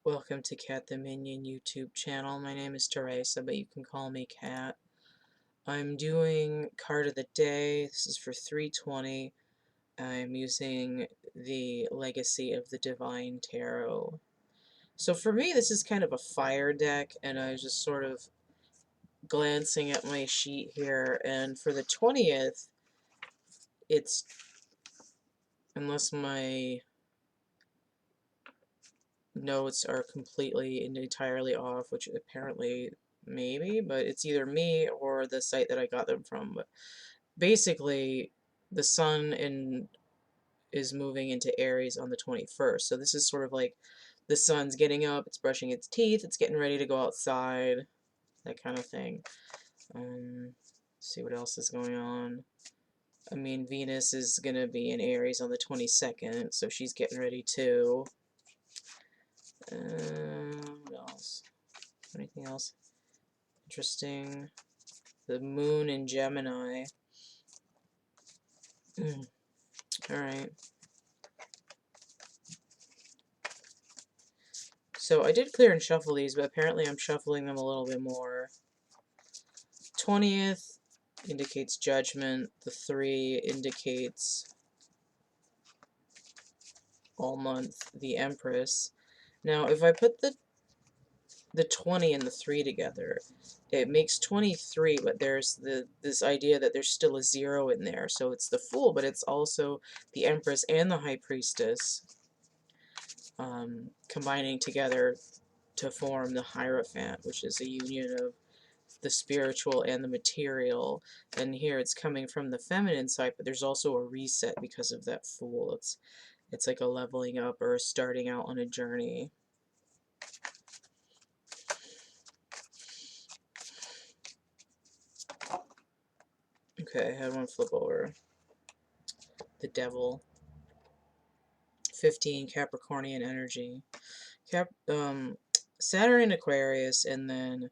Welcome to CATtheMinion YouTube channel. My name is Teresa, but you can call me Cat. I'm doing card of the day. This is for 320. I'm using the Legacy of the Divine Tarot. So for me, this is kind of a fire deck, and I was just sort of glancing at my sheet here, and for the 20th, it's, unless my notes are completely and entirely off, which apparently maybe, but it's either me or the site that I got them from. But basically, the sun is moving into Aries on the 21st. So this is sort of like the sun's getting up, it's brushing its teeth, it's getting ready to go outside, that kind of thing. See what else is going on. I mean, Venus is going to be in Aries on the 22nd, so she's getting ready too. What else? Anything else interesting? The moon in Gemini. Alright. So I did clear and shuffle these, but apparently I'm shuffling them a little bit more. 20th indicates judgment. The 3 indicates all month, the Empress. Now, if I put the 20 and the 3 together, it makes 23, but there's this idea that there's still a 0 in there. So it's the Fool, but it's also the Empress and the High Priestess combining together to form the Hierophant, which is a union of the spiritual and the material. And here it's coming from the feminine side, but there's also a reset because of that Fool. It's like a leveling up or starting out on a journey. Okay, I had one flip over. The Devil. 15 Capricornian energy. Saturn in Aquarius, and then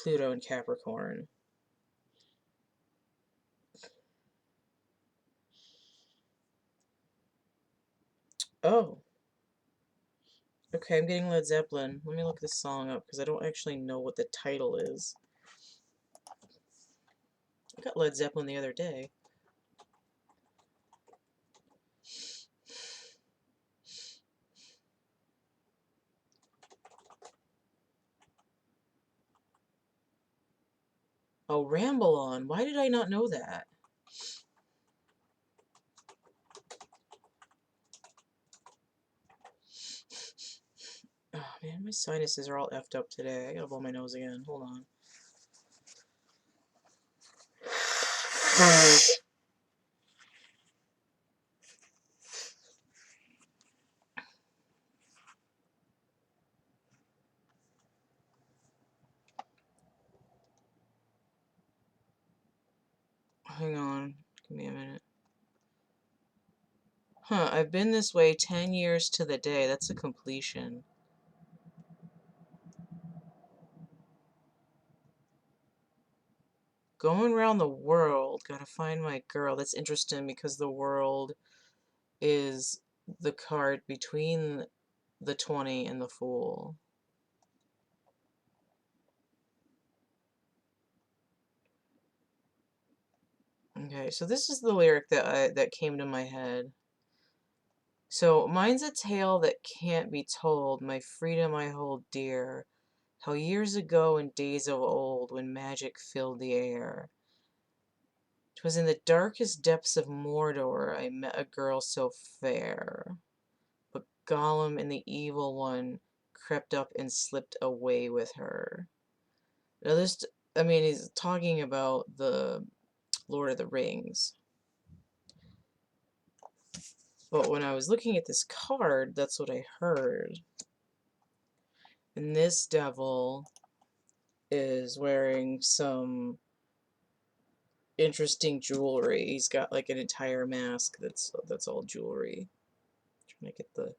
Pluto in Capricorn. Oh. Okay, I'm getting Led Zeppelin. Let me look this song up, because I don't actually know what the title is. I got Led Zeppelin the other day. Oh, Ramble On. Why did I not know that? Oh, man, my sinuses are all effed up today. I gotta blow my nose again. Hold on. Hang on. Give me a minute. Huh, I've been this way 10 years to the day. That's a completion. Going around the world. Gotta find my girl. That's interesting because the world is the card between the 20 and the Fool. Okay, so this is the lyric that came to my head. So, mine's a tale that can't be told, my freedom I hold dear. How years ago in days of old, when magic filled the air, 'twas in the darkest depths of Mordor I met a girl so fair. But Gollum and the evil one crept up and slipped away with her. Now this, I mean, he's talking about the Lord of the Rings. But when I was looking at this card, that's what I heard. And this devil is wearing some interesting jewelry. He's got like an entire mask that's all jewelry. Trying to get the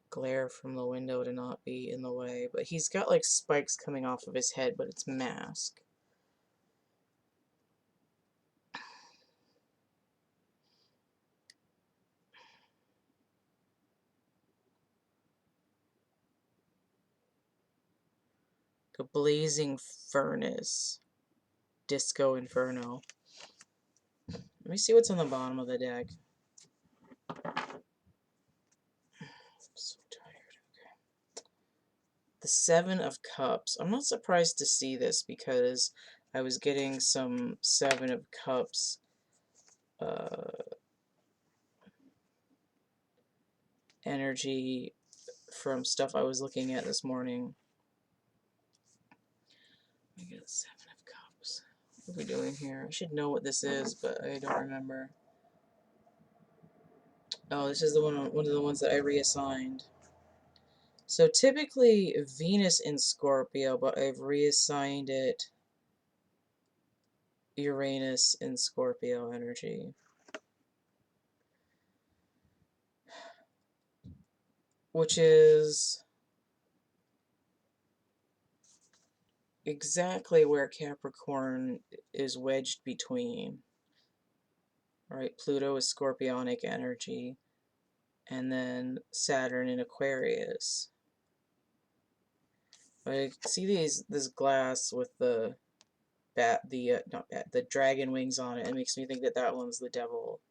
glare from the window to not be in the way. But he's got like spikes coming off of his head, but it's mask. A blazing furnace. Disco Inferno. Let me see what's on the bottom of the deck. I'm so tired. Okay. The Seven of Cups. I'm not surprised to see this because I was getting some Seven of Cups energy from stuff I was looking at this morning. I get Seven of Cups. What are we doing here? I should know what this is, but I don't remember. Oh, this is the one of the ones that I reassigned. So typically Venus in Scorpio, but I've reassigned it Uranus in Scorpio energy. Which is exactly where Capricorn is wedged between. Right, Pluto is Scorpionic energy, and then Saturn in Aquarius. I see this glass with the the dragon wings on it. It makes me think that that one's the devil.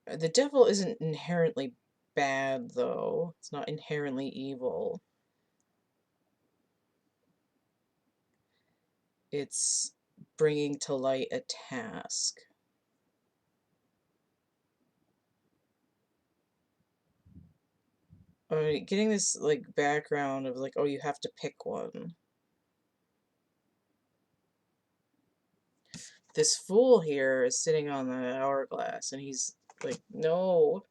The devil isn't inherently bad, though. It's not inherently evil. It's bringing to light a task. Getting this like background of like, oh, you have to pick one. This fool here is sitting on the hourglass, and he's like, no.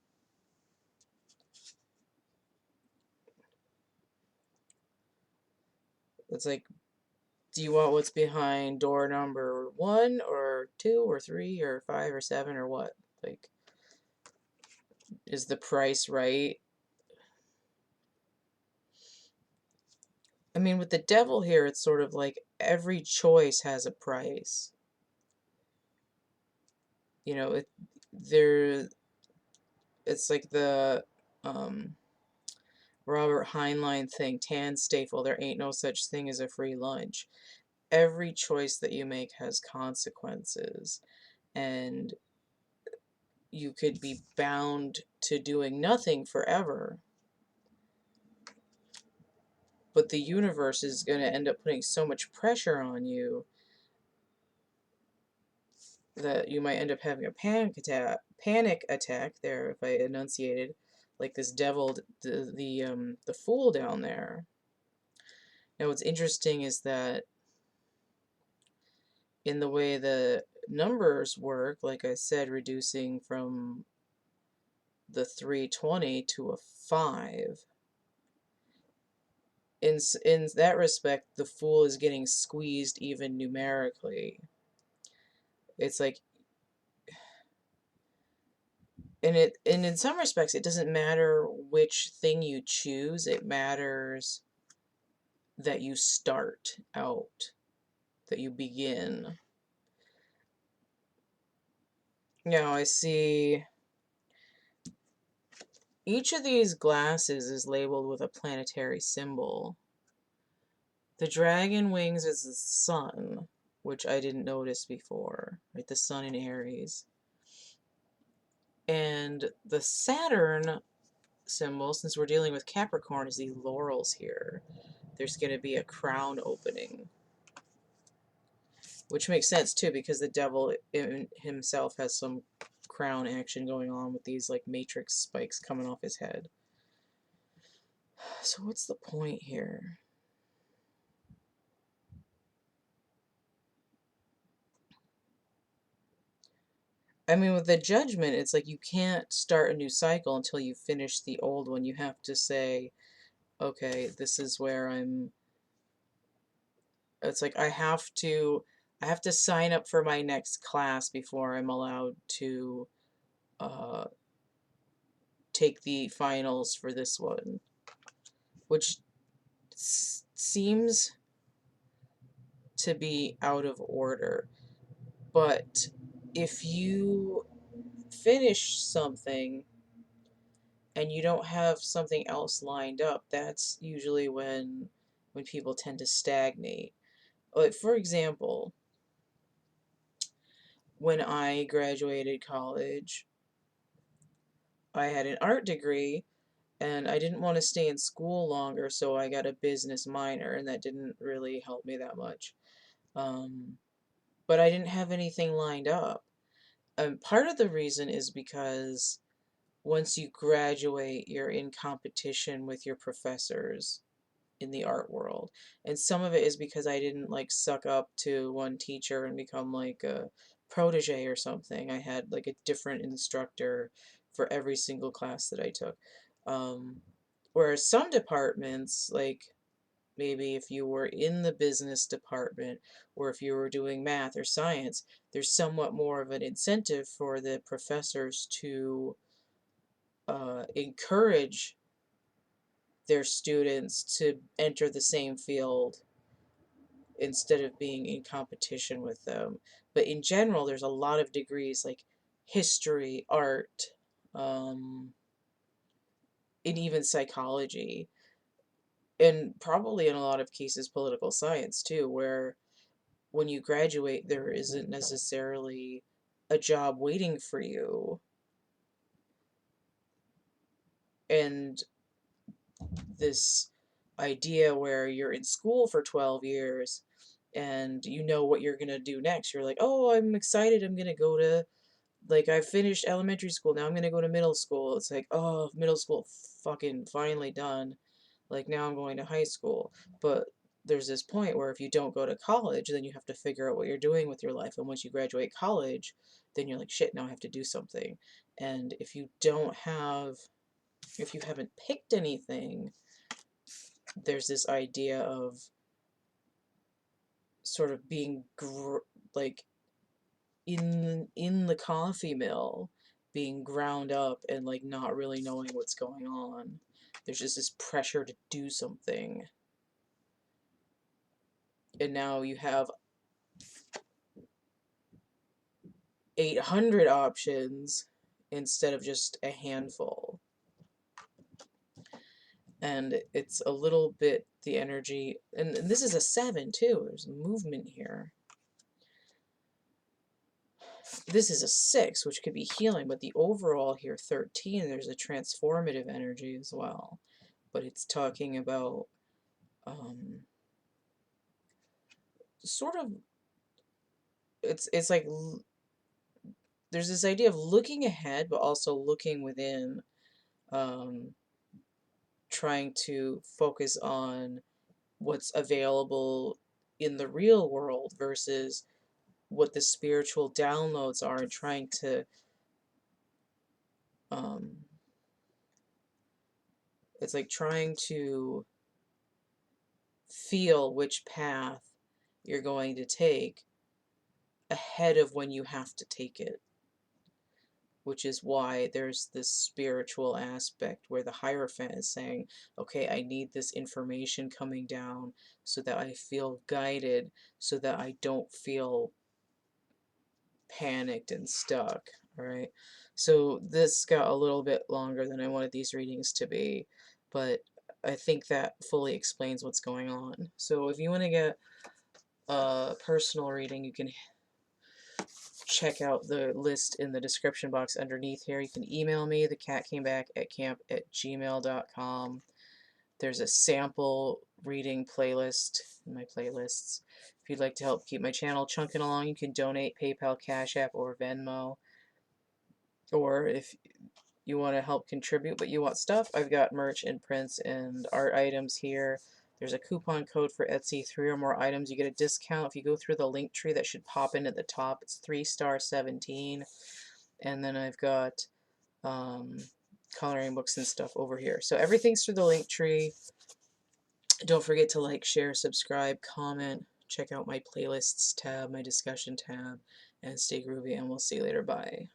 It's like, do you want what's behind door number 1 or 2 or 3 or 5 or 7 or what? Like, is the price right? I mean, with the devil here, it's sort of like every choice has a price. You know, it's like the Robert Heinlein thing, Tan Stafel, there ain't no such thing as a free lunch. Every choice that you make has consequences, and you could be bound to doing nothing forever. But the universe is going to end up putting so much pressure on you that you might end up having a panic attack there, if I enunciated, like this devil, the fool down there. Now what's interesting is that in the way the numbers work, like I said, reducing from the 320 to a 5, in that respect, the fool is getting squeezed even numerically. It's like, and in some respects, it doesn't matter which thing you choose. It matters that you start out, that you begin. Now I see each of these glasses is labeled with a planetary symbol. The dragon wings is the sun, which I didn't notice before, right? The sun in Aries. And the Saturn symbol, since we're dealing with Capricorn, is the laurels here. There's going to be a crown opening. Which makes sense, too, because the devil himself has some crown action going on with these, like, matrix spikes coming off his head. So what's the point here? I mean, with the judgment, it's like you can't start a new cycle until you finish the old one. You have to say, okay, this is where I'm... It's like I have to sign up for my next class before I'm allowed to take the finals for this one, which seems to be out of order. But if you finish something and you don't have something else lined up, that's usually when people tend to stagnate. Like, for example, when I graduated college, I had an art degree and I didn't want to stay in school longer, so I got a business minor, and that didn't really help me that much. Um, but I didn't have anything lined up. Part of the reason is because once you graduate, you're in competition with your professors in the art world. And some of it is because I didn't like suck up to one teacher and become like a protege or something. I had like a different instructor for every single class that I took. Um, Whereas some departments, like maybe if you were in the business department or if you were doing math or science, there's somewhat more of an incentive for the professors to encourage their students to enter the same field instead of being in competition with them. But in general, there's a lot of degrees like history, art, and even psychology, and probably in a lot of cases political science too, where when you graduate, there isn't necessarily a job waiting for you. And this idea where you're in school for 12 years and you know what you're going to do next. You're like, oh, I'm excited. I'm going to go to, like, I finished elementary school. Now I'm going to go to middle school. It's like, oh, middle school fucking finally done. Like, now I'm going to high school. But there's this point where if you don't go to college, then you have to figure out what you're doing with your life. And once you graduate college, then you're like, shit, now I have to do something. And if you haven't picked anything, there's this idea of sort of being like in the coffee mill, being ground up and like not really knowing what's going on. There's just this pressure to do something. And now you have 800 options instead of just a handful. And it's a little bit the energy, and this is a 7 too. There's movement here. This is a 6, which could be healing, but the overall here, 13, there's a transformative energy as well. But it's talking about sort of, it's like there's this idea of looking ahead, but also looking within, trying to focus on what's available in the real world versus what the spiritual downloads are, and trying to um, it's like trying to feel which path you're going to take ahead of when you have to take it, which is why there's this spiritual aspect where the Hierophant is saying, okay, I need this information coming down so that I feel guided, so that I don't feel panicked and stuck. All right. So this got a little bit longer than I wanted these readings to be, but I think that fully explains what's going on. So if you want to get a personal reading, you can check out the list in the description box underneath here. You can email me, thecatcamebackatcamp@gmail.com. There's a sample reading playlist in my playlists. If you'd like to help keep my channel chunking along, you can donate PayPal, Cash App, or Venmo. Or if you want to help contribute but you want stuff, I've got merch and prints and art items here. There's a coupon code for Etsy. 3 or more items, you get a discount if you go through the link tree that should pop in at the top. It's 3*17. And then I've got coloring books and stuff over here. So everything's through the link tree. Don't forget to like, share, subscribe, comment. Check out my playlists tab, my discussion tab, and stay groovy, and we'll see you later. Bye.